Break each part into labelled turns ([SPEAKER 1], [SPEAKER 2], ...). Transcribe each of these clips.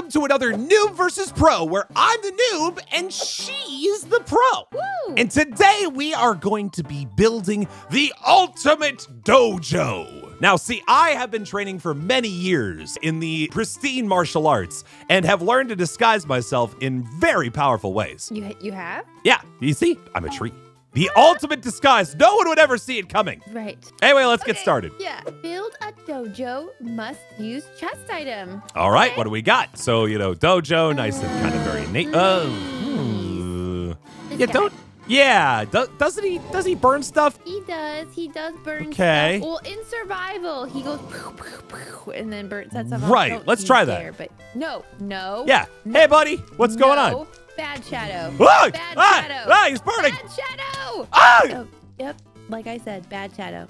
[SPEAKER 1] welcome to another Noob versus Pro, where I'm the noob and she's the pro.
[SPEAKER 2] Woo.
[SPEAKER 1] And today we are going to be building the ultimate dojo. Now, see, I have been training for many years in the pristine martial arts and have learned to disguise myself in very powerful ways.
[SPEAKER 2] You have?
[SPEAKER 1] Yeah, you see, I'm a tree. The ultimate disguise. No one would ever see it coming.
[SPEAKER 2] Right.
[SPEAKER 1] Anyway, let's get started.
[SPEAKER 2] Yeah. Build a dojo, must use chest item.
[SPEAKER 1] All right, what do we got? So, you know, dojo, nice and kind of very neat. Does he burn stuff?
[SPEAKER 2] He does burn
[SPEAKER 1] Okay.
[SPEAKER 2] stuff. Well, in survival, he goes poof, poof, poof, and then burns that stuff off.
[SPEAKER 1] Right,
[SPEAKER 2] Don't
[SPEAKER 1] let's
[SPEAKER 2] you
[SPEAKER 1] try
[SPEAKER 2] dare,
[SPEAKER 1] that.
[SPEAKER 2] But no.
[SPEAKER 1] Yeah. Hey, buddy, what's going on?
[SPEAKER 2] No. Bad shadow.
[SPEAKER 1] Ah!
[SPEAKER 2] Bad
[SPEAKER 1] Ah!
[SPEAKER 2] shadow.
[SPEAKER 1] Ah, he's burning.
[SPEAKER 2] Bad shadow.
[SPEAKER 1] Ah!
[SPEAKER 2] Oh, yep. Like I said, bad shadow.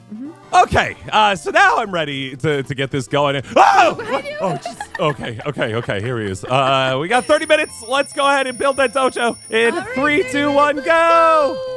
[SPEAKER 1] Okay, so now I'm ready to get this going. Oh, okay, here he is. We got 30 minutes. Let's go ahead and build that dojo in 3, 2, 1, go!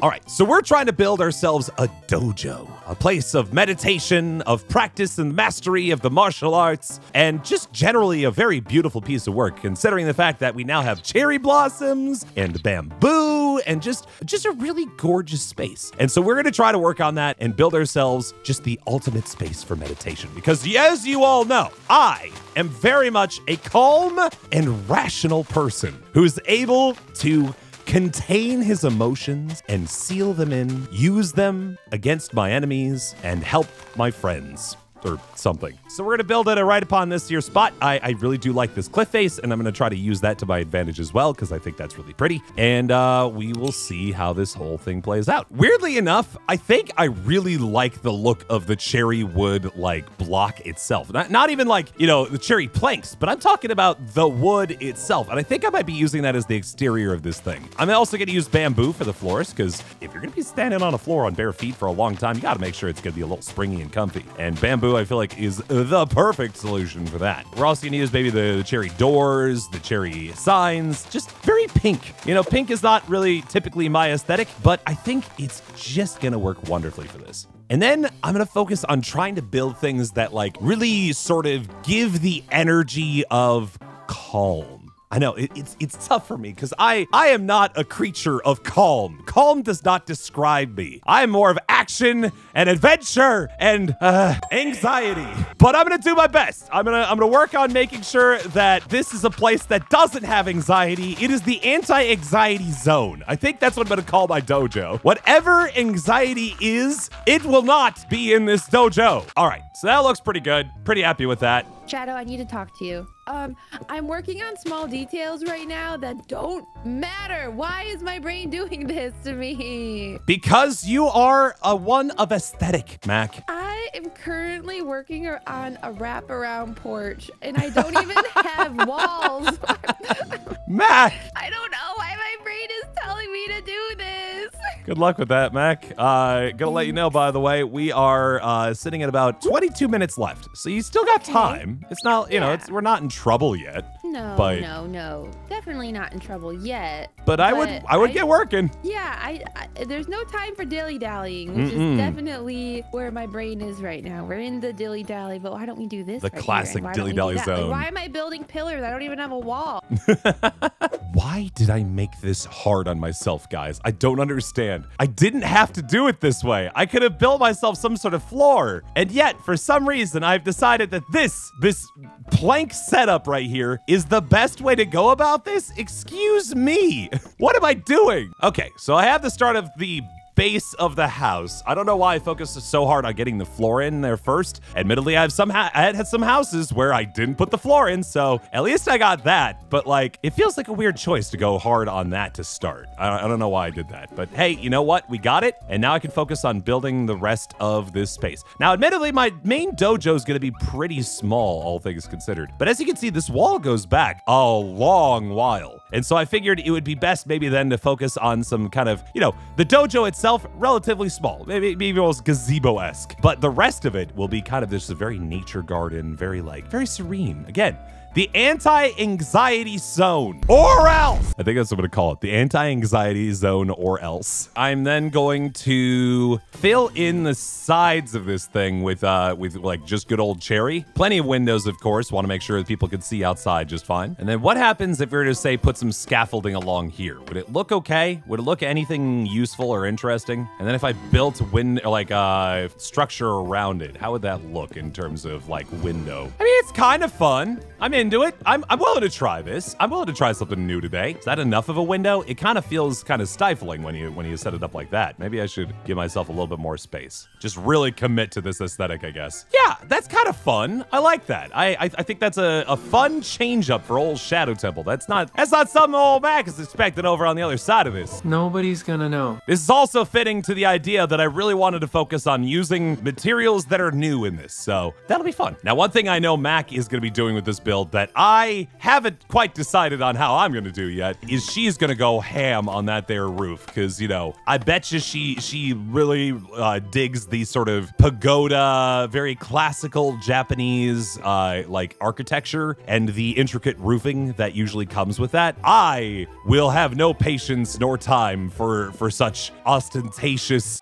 [SPEAKER 1] All right, so we're trying to build ourselves a dojo, a place of meditation, of practice and mastery of the martial arts, and just generally a very beautiful piece of work, considering the fact that we now have cherry blossoms and bamboo and just a really gorgeous space. And so we're gonna try to work on that and build ourselves just the ultimate space for meditation. Because as you all know, I am very much a calm and rational person who's able to contain his emotions and seal them in, use them against my enemies, and help my friends. Or something. So we're gonna build it right upon this here spot. I really do like this cliff face, and I'm gonna try to use that to my advantage as well, because I think that's really pretty. And we will see how this whole thing plays out. Weirdly enough, I think I really like the look of the cherry wood like block itself. Not even like, you know, the cherry planks, but I'm talking about the wood itself. And I think I might be using that as the exterior of this thing. I'm also gonna use bamboo for the floors, because if you're gonna be standing on a floor on bare feet for a long time, you gotta make sure it's gonna be a little springy and comfy. And bamboo, I feel like, is the perfect solution for that. We're also gonna use maybe the cherry doors, the cherry signs, just very pink. You know, pink is not really typically my aesthetic, but I think it's just gonna work wonderfully for this. And then I'm gonna focus on trying to build things that like really sort of give the energy of calm. I know, it's tough for me because I am not a creature of calm. Calm does not describe me. I am more of action and adventure and anxiety. But I'm gonna do my best. I'm gonna work on making sure that this is a place that doesn't have anxiety. It is the anti-anxiety zone. I think that's what I'm gonna call my dojo. Whatever anxiety is, it will not be in this dojo. All right, so that looks pretty good. Pretty happy with that.
[SPEAKER 2] Shadow, I need to talk to you. I'm working on small details right now that don't matter. Why is my brain doing this to me?
[SPEAKER 1] Because you are a one of aesthetic, Mac.
[SPEAKER 2] I am currently working on a wraparound porch, and I don't even have walls.
[SPEAKER 1] Mac!
[SPEAKER 2] I don't know why my brain is telling me to do this.
[SPEAKER 1] Good luck with that, Mac. Gonna let you know, by the way, we are sitting at about 22 minutes left. So you still got time. It's not, you know, we're not in trouble yet.
[SPEAKER 2] No. Definitely not in trouble yet.
[SPEAKER 1] But I would get working.
[SPEAKER 2] Yeah, there's no time for dilly-dallying, which is definitely where my brain is right now. We're in the dilly-dally, but why don't we do this
[SPEAKER 1] The classic dilly-dally zone.
[SPEAKER 2] Like, why am I building pillars? I don't even have a wall.
[SPEAKER 1] Why did I make this hard on myself, guys? I don't understand. I didn't have to do it this way. I could have built myself some sort of floor. And yet, for some reason, I've decided that this plank setup right here is the best way to go about this. Excuse me. What am I doing? Okay, so I have the start of the base of the house. I don't know why I focused so hard on getting the floor in there first. Admittedly, I had some houses where I didn't put the floor in, so at least I got that. But like, it feels like a weird choice to go hard on that to start. I don't know why I did that, but hey, you know what? We got it, and now I can focus on building the rest of this space. Now, admittedly, my main dojo is gonna be pretty small, all things considered. But as you can see, this wall goes back a long while. And so I figured it would be best maybe then to focus on some kind of, you know, the dojo itself, relatively small, maybe almost gazebo-esque. But the rest of it will be kind of just a very nature garden, very serene. Again, the anti-anxiety zone, or else. I think that's what I'm gonna call it, the anti-anxiety zone, or else. I'm then going to fill in the sides of this thing with like just good old cherry. Plenty of windows, of course. Want to make sure that people can see outside just fine. And then what happens if we were to say put some scaffolding along here? Would it look okay? Would it look anything useful or interesting? And then if I built structure around it, how would that look in terms of like window? I mean, it's kind of fun. I'm into it. I'm willing to try this. I'm willing to try something new today. Is that enough of a window? It kind of feels kind of stifling when you set it up like that. Maybe I should give myself a little bit more space. Just really commit to this aesthetic, I guess. Yeah, that's kind of fun. I like that. I think that's a fun change up for old Shadow Temple. That's not something old Mac is expecting over on the other side of this.
[SPEAKER 3] Nobody's gonna know.
[SPEAKER 1] This is also fitting to the idea that I really wanted to focus on using materials that are new in this, so that'll be fun. Now, one thing I know Mac is going to be doing with this build that I haven't quite decided on how I'm going to do yet is she's going to go ham on that there roof, because, you know, I bet you she really digs the sort of pagoda, very classical Japanese like architecture and the intricate roofing that usually comes with that. I will have no patience nor time for such ostentatious,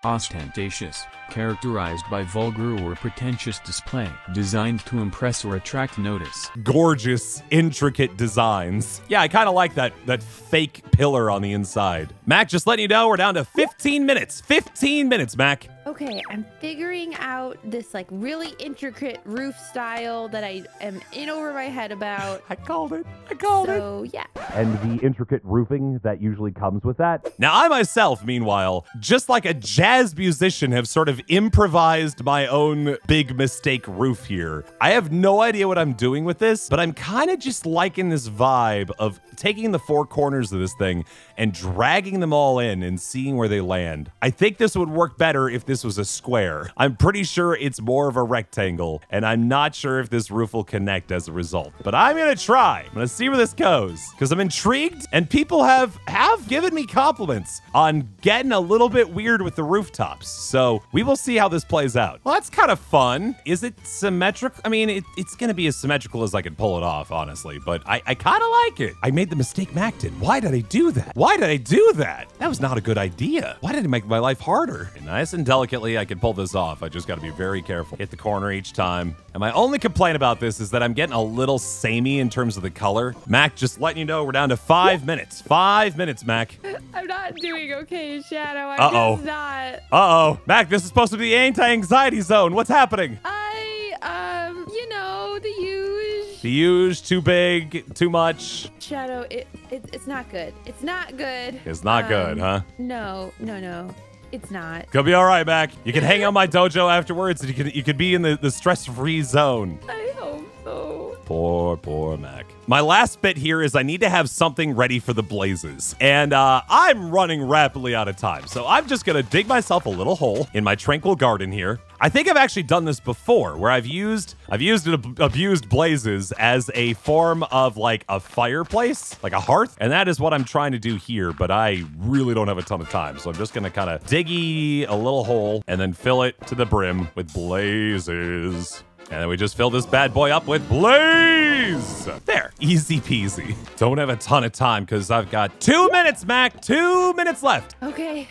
[SPEAKER 3] characterized by vulgar or pretentious display, designed to impress or attract notice.
[SPEAKER 1] Gorgeous, intricate designs. Yeah, I kind of like that fake pillar on the inside. Mac, just letting you know, we're down to 15 minutes. 15 minutes, Mac.
[SPEAKER 2] Okay, I'm figuring out this like really intricate roof style that I am in over my head about.
[SPEAKER 1] I called it. I called it.
[SPEAKER 2] So, yeah.
[SPEAKER 1] And the intricate roofing that usually comes with that. Now, I myself, meanwhile, just like a jazz musician, have sort of improvised my own big mistake roof here. I have no idea what I'm doing with this, but I'm kind of just liking this vibe of taking the four corners of this thing and dragging them all in and seeing where they land. I think this would work better if this was a square. I'm pretty sure it's more of a rectangle, and I'm not sure if this roof will connect as a result. But I'm gonna try. I'm gonna see where this goes, because I'm intrigued, and people have given me compliments on getting a little bit weird with the rooftops. So we will see how this plays out. Well, that's kind of fun. Is it symmetrical? I mean, it's gonna be as symmetrical as I can pull it off, honestly, but I kind of like it. I made the mistake Mac did. Why did I do that? Why did I do that? That was not a good idea. Why did it make my life harder? And nice and delicately, I can pull this off. I just got to be very careful. Hit the corner each time. And my only complaint about this is that I'm getting a little samey in terms of the color. Mac, just letting you know, we're down to 5 minutes. 5 minutes, Mac.
[SPEAKER 2] I'm not doing okay, Shadow. I'm just not.
[SPEAKER 1] Uh-oh. Mac, this is supposed to be the anti-anxiety zone. What's happening?
[SPEAKER 2] You know, the huge.
[SPEAKER 1] The huge, too big, too much.
[SPEAKER 2] Shadow, it's not good. It's not good.
[SPEAKER 1] It's not good, huh?
[SPEAKER 2] No. It's not.
[SPEAKER 1] Gonna be all right, Mac. You can hang out my dojo afterwards, and you could be in the stress-free zone.
[SPEAKER 2] I hope so.
[SPEAKER 1] Poor Mac. My last bit here is I need to have something ready for the blazes. And I'm running rapidly out of time. So I'm just gonna dig myself a little hole in my tranquil garden here. I think I've actually done this before, where I've used and abused blazes as a form of like a fireplace, like a hearth. And that is what I'm trying to do here, but I really don't have a ton of time. So I'm just gonna kind of diggy a little hole and then fill it to the brim with blazes. And then we just fill this bad boy up with blaze. There, easy peasy. Don't have a ton of time because I've got 2 minutes, Mac. 2 minutes left.
[SPEAKER 2] Okay,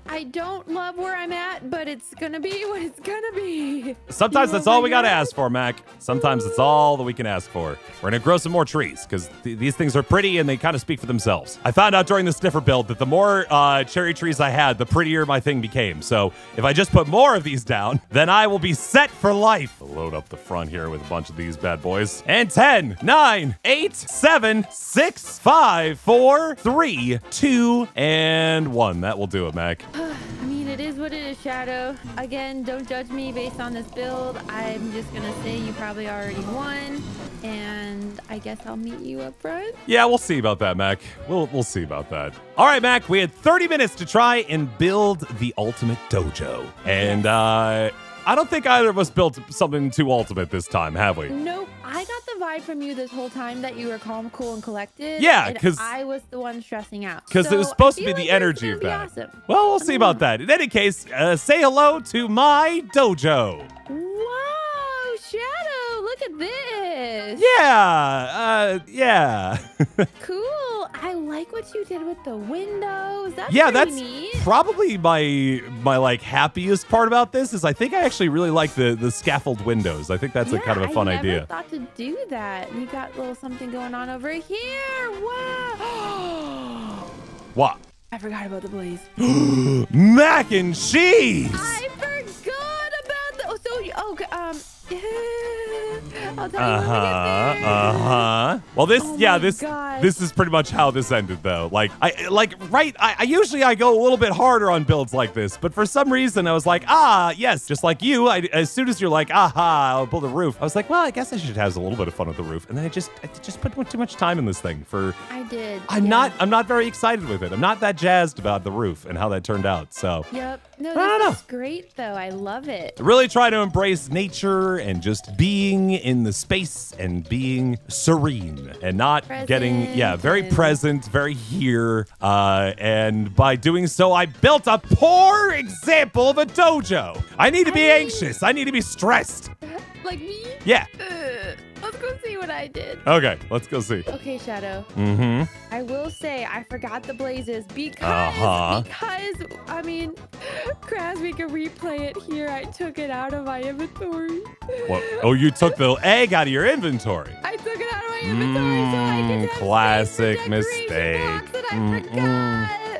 [SPEAKER 2] I don't love where I'm at, but it's gonna be what it's gonna be.
[SPEAKER 1] Sometimes that's all we gotta ask for, Mac. Sometimes it's all that we can ask for. We're gonna grow some more trees because these things are pretty and they kind of speak for themselves. I found out during the sniffer build that the more cherry trees I had, the prettier my thing became. So if I just put more of these down, then I will be set for life. Load up the front here with a bunch of these bad boys. And 10, 9, 8, 7, 6, 5, 4, 3, 2, and 1. That will do it, Mac.
[SPEAKER 2] I mean, it is what it is, Shadow. Again, don't judge me based on this build. I'm just gonna say you probably already won, and I guess I'll meet you up front.
[SPEAKER 1] Yeah, we'll see about that, Mac. We'll see about that. All right, Mac, we had 30 minutes to try and build the ultimate dojo. And I don't think either of us built something too ultimate this time, have we?
[SPEAKER 2] Nope. I got the vibe from you this whole time that you were calm, cool, and collected.
[SPEAKER 1] Yeah, because
[SPEAKER 2] I was the one stressing out.
[SPEAKER 1] Because it was supposed to be the energy of that.
[SPEAKER 2] Awesome.
[SPEAKER 1] Well, we'll see about that. In any case, say hello to my dojo.
[SPEAKER 2] Wow, Shadow, look at this. this.
[SPEAKER 1] Yeah.
[SPEAKER 2] Cool. I like what you did with the windows. That's
[SPEAKER 1] Yeah,
[SPEAKER 2] pretty
[SPEAKER 1] that's
[SPEAKER 2] neat.
[SPEAKER 1] probably my like happiest part about this is I think I actually really like the scaffold windows. I think that's a kind of a fun
[SPEAKER 2] I
[SPEAKER 1] idea.
[SPEAKER 2] never thought to do that. You got a little something going on over here. Wow.
[SPEAKER 1] What?
[SPEAKER 2] I forgot about the blaze.
[SPEAKER 1] Mac and cheese.
[SPEAKER 2] I forgot about the. Okay. I'll tell you when we get there.
[SPEAKER 1] Well, this,
[SPEAKER 2] Oh
[SPEAKER 1] yeah,
[SPEAKER 2] my
[SPEAKER 1] this
[SPEAKER 2] gosh.
[SPEAKER 1] this is pretty much how this ended, though. Like, I usually I go a little bit harder on builds like this, but for some reason I was like, yes, just like you. As soon as you're like, I'll build a roof, I was like, well, I guess I should have a little bit of fun with the roof, and then I just put too much time in this thing.
[SPEAKER 2] I did.
[SPEAKER 1] I'm not very excited with it. I'm not that jazzed about the roof and how that turned out. So.
[SPEAKER 2] Yep. No,
[SPEAKER 1] I don't know.
[SPEAKER 2] this is great though. I love it.
[SPEAKER 1] Really try to embrace nature and just being in the space and being serene and not getting, very present, very here. And by doing so, I built a poor example of a dojo. I need to be anxious. I need to be stressed.
[SPEAKER 2] Like me?
[SPEAKER 1] Yeah.
[SPEAKER 2] Let's go see what I did.
[SPEAKER 1] Okay, let's go see.
[SPEAKER 2] Okay, Shadow.
[SPEAKER 1] Mm-hmm.
[SPEAKER 2] I will say I forgot the blazes because I mean, Kraz, we can replay it here. I took it out of my inventory.
[SPEAKER 1] What? Oh, you took the egg out of your inventory.
[SPEAKER 2] I took it out of my inventory so I could have
[SPEAKER 1] classic
[SPEAKER 2] space for decoration
[SPEAKER 1] mistake.
[SPEAKER 2] blocks that I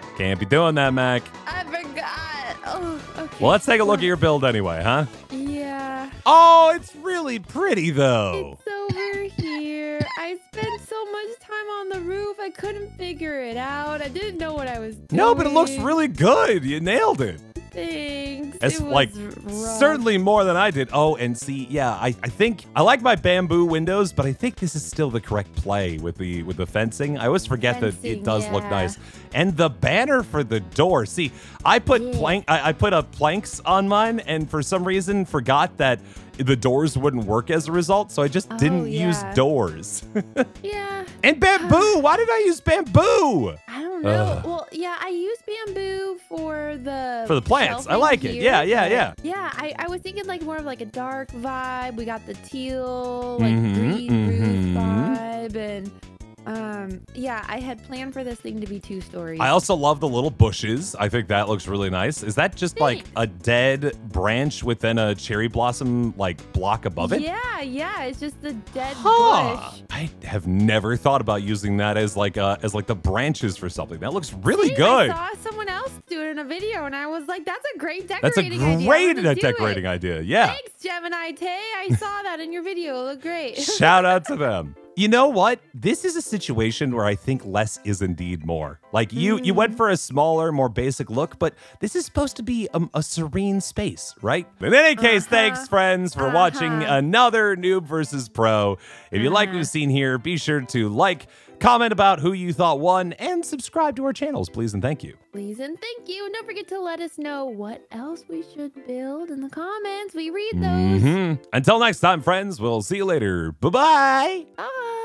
[SPEAKER 2] forgot.
[SPEAKER 1] Can't be doing that, Mac.
[SPEAKER 2] I forgot. Oh, okay.
[SPEAKER 1] Well, let's take a look at your build anyway, huh?
[SPEAKER 2] Yeah.
[SPEAKER 1] Oh, it's really pretty, though.
[SPEAKER 2] It's over here. I spent so much time on the roof. I couldn't figure it out. I didn't know what I was doing.
[SPEAKER 1] No, but it looks really good. You nailed it.
[SPEAKER 2] Thanks.
[SPEAKER 1] It's
[SPEAKER 2] It was
[SPEAKER 1] like
[SPEAKER 2] rough.
[SPEAKER 1] certainly more than I did. Oh, and see, yeah, I think I like my bamboo windows, but I think this is still the correct play with the fencing. I always forget that it does look nice. And the banner for the door. See, I put I put up planks on mine, and for some reason forgot that the doors wouldn't work as a result, so I just didn't use doors.
[SPEAKER 2] Yeah.
[SPEAKER 1] And bamboo. Why did I use bamboo?
[SPEAKER 2] I don't know. Well, yeah, I use bamboo for the
[SPEAKER 1] plants. I
[SPEAKER 2] shelving
[SPEAKER 1] like it.
[SPEAKER 2] here,
[SPEAKER 1] Yeah.
[SPEAKER 2] Yeah, I was thinking like more of like a dark vibe. We got the teal, like green roof vibe, and yeah, I had planned for this thing to be 2 stories.
[SPEAKER 1] I also love the little bushes. I think that looks really nice. Is that just like a dead branch within a cherry blossom like block above it?
[SPEAKER 2] Yeah, it's just the dead bush.
[SPEAKER 1] I have never thought about using that as like the branches for something. That looks really good.
[SPEAKER 2] I saw someone else do it in a video, and I was like, "That's a great
[SPEAKER 1] That's a
[SPEAKER 2] decorating idea."
[SPEAKER 1] great decorating idea. Yeah.
[SPEAKER 2] Thanks, Gemini Tay. I saw that in your video. It looked great.
[SPEAKER 1] Shout out to them. You know what? This is a situation where I think less is indeed more. Like you went for a smaller, more basic look, but this is supposed to be a serene space, right? In any case, thanks friends for watching another Noob versus Pro. If you like what you've seen here, be sure to like, comment about who you thought won, and subscribe to our channels, please and thank you.
[SPEAKER 2] Please and thank you. And don't forget to let us know what else we should build in the comments. We read those.
[SPEAKER 1] Until next time, friends, we'll see you later. Bye-bye.
[SPEAKER 2] Bye.